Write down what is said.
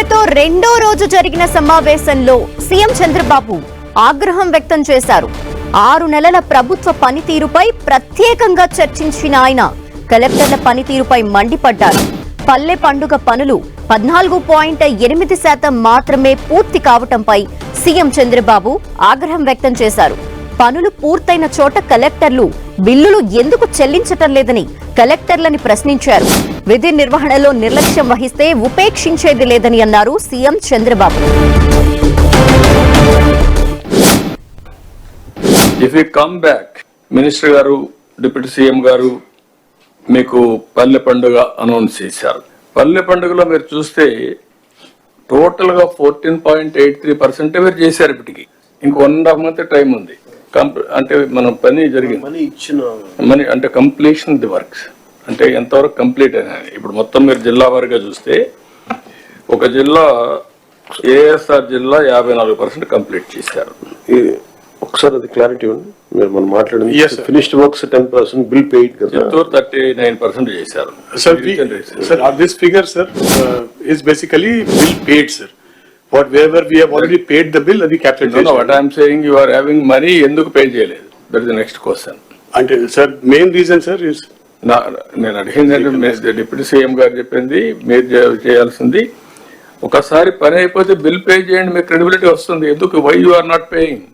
మంత్రులతో రెండో రోజు జరిగిన సమావేశంలో సీఎం చంద్రబాబు ఆగ్రహం వ్యక్తం చేశారు. 6 నెలల ప్రభుత్వ పనితీరుపై ప్రత్యేకంగా చర్చించిన ఆయన కలెక్టర్ల పనితీరుపై మండిపడ్డారు. పల్లె పండుగ పనులు 14.8% మాత్రమే పూర్తి కావటంపై సీఎం చంద్రబాబు ఆగ్రహం వ్యక్తం చేశారు. పనులు పూర్తయిన చోట కలెక్టర్లు బిల్లులు ఎందుకు చెల్లించటం లేదని కలెక్టర్లని ప్రశ్నించారు. విధి నిర్వహణలో నిర్లక్ష్యం వహిస్తే ఉపేక్షించేది లేదని అన్నారు CM Chandrababu. If you come back, minister గారు, డిప్యూటీ సీఎం గారు మీకు పల్లె పండుగ అనౌన్స్ చేశారు. పల్లె పండుగలో మీరు చూస్తే టోటల్ గా 14.83% మీరు చేశారు. ఇప్పటికి ఇంక 1.5 month టైం ఉంది. అంటే మనం పని జరిగింది, మనీ అంటే కంప్లీషన్ ది వర్క్స్ అంటే ఎంతవరకు కంప్లీట్ అయినా. ఇప్పుడు మొత్తం మీరు జిల్లా వారిగా చూస్తే ఒక జిల్లా ఏఎస్ఆర్ జిల్లా 54% కంప్లీట్ చేశారు. ఒకసారి అది క్లారిటీ ఉంది. మీరు మనం మాట్లాడింది ఫినిష్డ్ వర్క్స్ 10%, బిల్ పెయిడ్ కదా 39% చేశారు. Sir, this figure, sir, is basically bill paid, sir. Whatever we have already paid the bill, అది capitalization. No, what I am saying, you are having money, ఎందుకు pay చేయలేదు? That is the next question. అంటే sir, main reason, sir, is నేను అడిగింది deputy CM గారు చెప్పింది మీరు చేయాల్సింది. ఒకసారి పని అయిపోతే బిల్ పే చేయండి, మీకు క్రెడిబిలిటీ వస్తుంది. ఎందుకు why you are not paying?